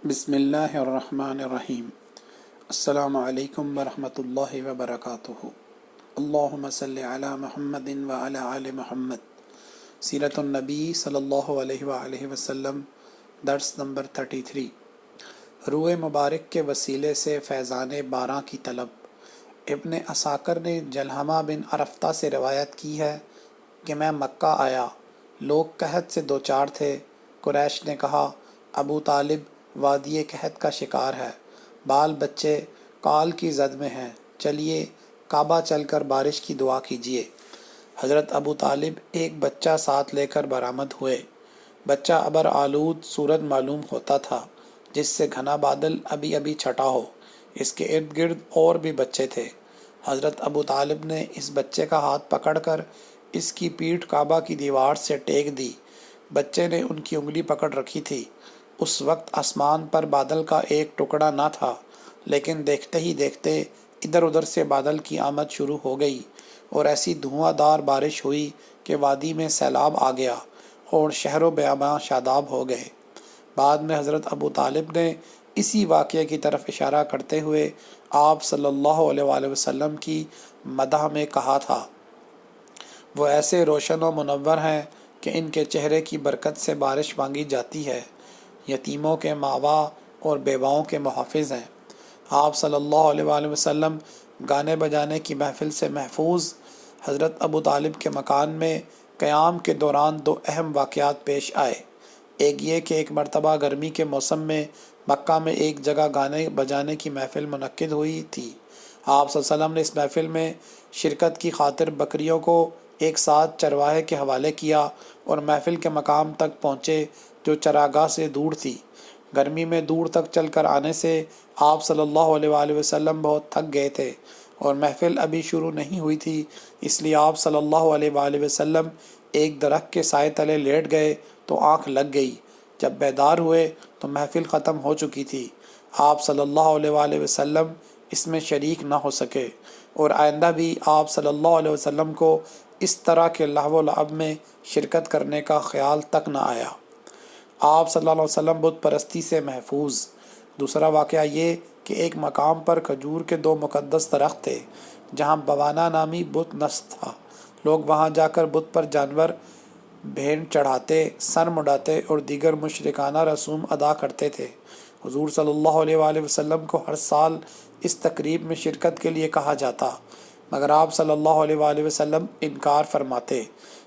بسم اللہ الرحمن الرحیم۔ السلام علیکم ورحمۃ اللہ وبرکاتہ۔ اللہم صلی علی محمد وعلی آل محمد۔ سیرت النبی صلی اللہ علیہ وآلہ وسلم، درس نمبر 33۔ روح مبارک کے وسیلے سے فیضان باراں کی طلب۔ ابن عساکر نے جلحمہ بن عرفتہ سے روایت کی ہے کہ میں مکہ آیا، لوگ قحط سے دوچار تھے۔ قریش نے کہا، ابو طالب وادی قحط کا شکار ہے، بال بچے کال کی زد میں ہیں، چلیے کعبہ چل کر بارش کی دعا کیجیے۔ حضرت ابو طالب ایک بچہ ساتھ لے کر برآمد ہوئے۔ بچہ ابر آلود صورت معلوم ہوتا تھا، جس سے گھنا بادل ابھی ابھی چھٹا ہو۔ اس کے ارد گرد اور بھی بچے تھے۔ حضرت ابو طالب نے اس بچے کا ہاتھ پکڑ کر اس کی پیٹھ کعبہ کی دیوار سے ٹیک دی۔ بچے نے ان کی انگلی پکڑ رکھی تھی۔ اس وقت آسمان پر بادل کا ایک ٹکڑا نہ تھا، لیکن دیکھتے ہی دیکھتے ادھر ادھر سے بادل کی آمد شروع ہو گئی اور ایسی دھواں دار بارش ہوئی کہ وادی میں سیلاب آ گیا اور شہر و بیاباں شاداب ہو گئے۔ بعد میں حضرت ابو طالب نے اسی واقعے کی طرف اشارہ کرتے ہوئے آپ صلی اللہ علیہ وآلہ وسلم کی مدح میں کہا تھا، وہ ایسے روشن و منور ہیں کہ ان کے چہرے کی برکت سے بارش مانگی جاتی ہے، یتیموں کے ماوا اور بیواؤں کے محافظ ہیں۔ آپ صلی اللہ علیہ وآلہ وسلم گانے بجانے کی محفل سے محفوظ۔ حضرت ابو طالب کے مکان میں قیام کے دوران دو اہم واقعات پیش آئے۔ ایک یہ کہ ایک مرتبہ گرمی کے موسم میں مکہ میں ایک جگہ گانے بجانے کی محفل منعقد ہوئی تھی۔ آپ صلی اللہ علیہ وسلم نے اس محفل میں شرکت کی خاطر بکریوں کو ایک ساتھ چرواہے کے حوالے کیا اور محفل کے مقام تک پہنچے جو چراگاہ سے دور تھی۔ گرمی میں دور تک چل کر آنے سے آپ صلی اللہ علیہ وآلہ وسلم بہت تھک گئے تھے اور محفل ابھی شروع نہیں ہوئی تھی، اس لیے آپ صلی اللہ علیہ وآلہ وسلم ایک درخت کے سائے تلے لیٹ گئے تو آنکھ لگ گئی۔ جب بیدار ہوئے تو محفل ختم ہو چکی تھی۔ آپ صلی اللہ علیہ وآلہ وسلم اس میں شریک نہ ہو سکے اور آئندہ بھی آپ صلی اللہ علیہ وسلم کو اس طرح کے لہو و لعب میں شرکت کرنے کا خیال تک نہ آیا۔ آپ صلی اللہ علیہ وسلم بت پرستی سے محفوظ۔ دوسرا واقعہ یہ کہ ایک مقام پر کھجور کے دو مقدس درخت تھے جہاں بوانا نامی بت نصب تھا۔ لوگ وہاں جا کر بت پر جانور، بھیڑ چڑھاتے، سر مڈاتے اور دیگر مشرکانہ رسوم ادا کرتے تھے۔ حضور صلی اللہ علیہ وآلہ وسلم کو ہر سال اس تقریب میں شرکت کے لیے کہا جاتا، مگر آپ صلی اللہ علیہ وآلہ وسلم انکار فرماتے۔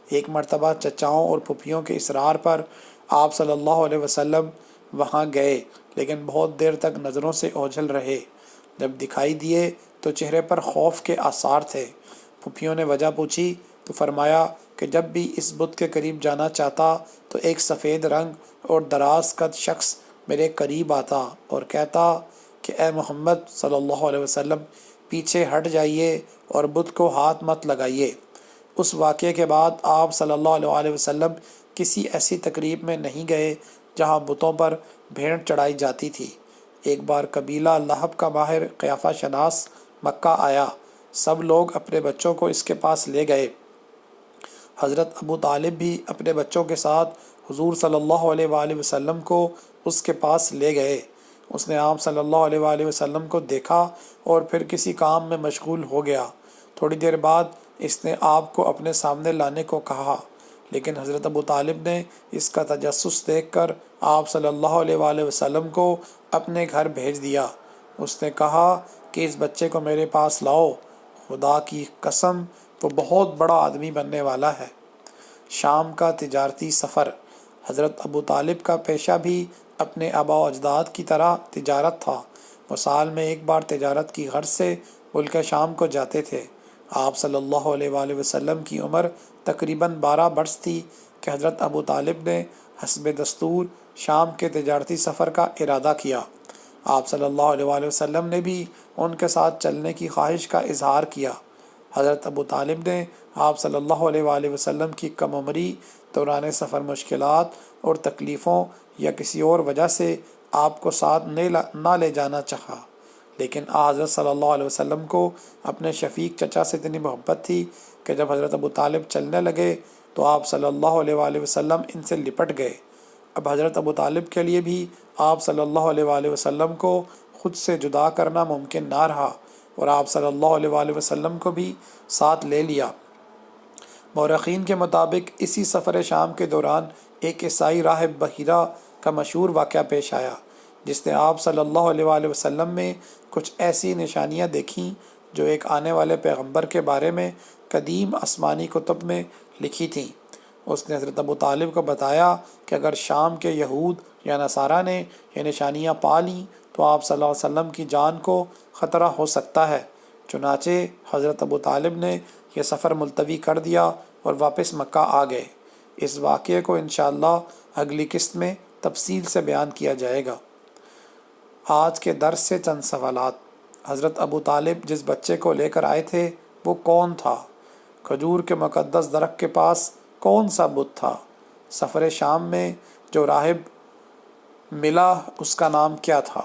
ایک مرتبہ چچاؤں اور پھپھیوں کے اصرار پر آپ صلی اللہ علیہ وسلم وہاں گئے، لیکن بہت دیر تک نظروں سے اوجھل رہے۔ جب دکھائی دیے تو چہرے پر خوف کے آثار تھے۔ پھپھیوں نے وجہ پوچھی تو فرمایا کہ جب بھی اس بت کے قریب جانا چاہتا تو ایک سفید رنگ اور دراز قد شخص میرے قریب آتا اور کہتا کہ اے محمد صلی اللہ علیہ وسلم، پیچھے ہٹ جائیے اور بت کو ہاتھ مت لگائیے۔ اس واقعے کے بعد آپ صلی اللہ علیہ وآلہ وسلم کسی ایسی تقریب میں نہیں گئے جہاں بتوں پر بھیڑ چڑھائی جاتی تھی۔ ایک بار قبیلہ لہب کا ماہر قیافہ شناس مکہ آیا۔ سب لوگ اپنے بچوں کو اس کے پاس لے گئے۔ حضرت ابو طالب بھی اپنے بچوں کے ساتھ حضور صلی اللہ علیہ وآلہ وسلم کو اس کے پاس لے گئے۔ اس نے آپ صلی اللہ علیہ وآلہ وسلم کو دیکھا اور پھر کسی کام میں مشغول ہو گیا۔ تھوڑی دیر بعد اس نے آپ کو اپنے سامنے لانے کو کہا، لیکن حضرت ابو طالب نے اس کا تجسس دیکھ کر آپ صلی اللہ علیہ وآلہ وسلم کو اپنے گھر بھیج دیا۔ اس نے کہا کہ اس بچے کو میرے پاس لاؤ، خدا کی قسم وہ بہت بڑا آدمی بننے والا ہے۔ شام کا تجارتی سفر۔ حضرت ابو طالب کا پیشہ بھی اپنے آباء و اجداد کی طرح تجارت تھا۔ وہ سال میں ایک بار تجارت کی غرض سے ملک شام کو جاتے تھے۔ آپ صلی اللہ علیہ وآلہ وسلم کی عمر تقریباً 12 برس تھی کہ حضرت ابو طالب نے حسب دستور شام کے تجارتی سفر کا ارادہ کیا۔ آپ صلی اللہ علیہ وآلہ وسلم نے بھی ان کے ساتھ چلنے کی خواہش کا اظہار کیا۔ حضرت ابو طالب نے آپ صلی اللہ علیہ وآلہ وسلم کی کم عمری، دوران سفر مشکلات اور تکلیفوں یا کسی اور وجہ سے آپ کو ساتھ نہ لے جانا چاہا، لیکن حضرت صلی اللہ علیہ وسلم کو اپنے شفیق چچا سے اتنی محبت تھی کہ جب حضرت ابو طالب چلنے لگے تو آپ صلی اللہ علیہ وآلہ وسلم ان سے لپٹ گئے۔ اب حضرت ابو طالب کے لیے بھی آپ صلی اللہ علیہ وآلہ وسلم کو خود سے جدا کرنا ممکن نہ رہا اور آپ صلی اللہ علیہ وآلہ وسلم کو بھی ساتھ لے لیا۔ مورخین کے مطابق اسی سفر شام کے دوران ایک عیسائی راہب بحیرہ کا مشہور واقعہ پیش آیا، جس نے آپ صلی اللہ علیہ وآلہ وسلم میں کچھ ایسی نشانیاں دیکھیں جو ایک آنے والے پیغمبر کے بارے میں قدیم آسمانی کتب میں لکھی تھیں۔ اس نے حضرت ابو طالب کو بتایا کہ اگر شام کے یہود یا نصارہ نے یہ نشانیاں پا لیں تو آپ صلی اللہ علیہ وسلم کی جان کو خطرہ ہو سکتا ہے۔ چنانچہ حضرت ابو طالب نے یہ سفر ملتوی کر دیا اور واپس مکہ آ گئے۔ اس واقعے کو انشاءاللہ اگلی قسط میں تفصیل سے بیان کیا جائے گا۔ آج کے درس سے چند سوالات۔ حضرت ابو طالب جس بچے کو لے کر آئے تھے وہ کون تھا؟ کھجور کے مقدس درخت کے پاس کون سا بت تھا؟ سفر شام میں جو راہب ملا اس کا نام کیا تھا؟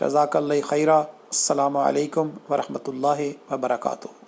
جزاک اللہ خیرہ۔ السلام علیکم ورحمۃ اللہ وبرکاتہ۔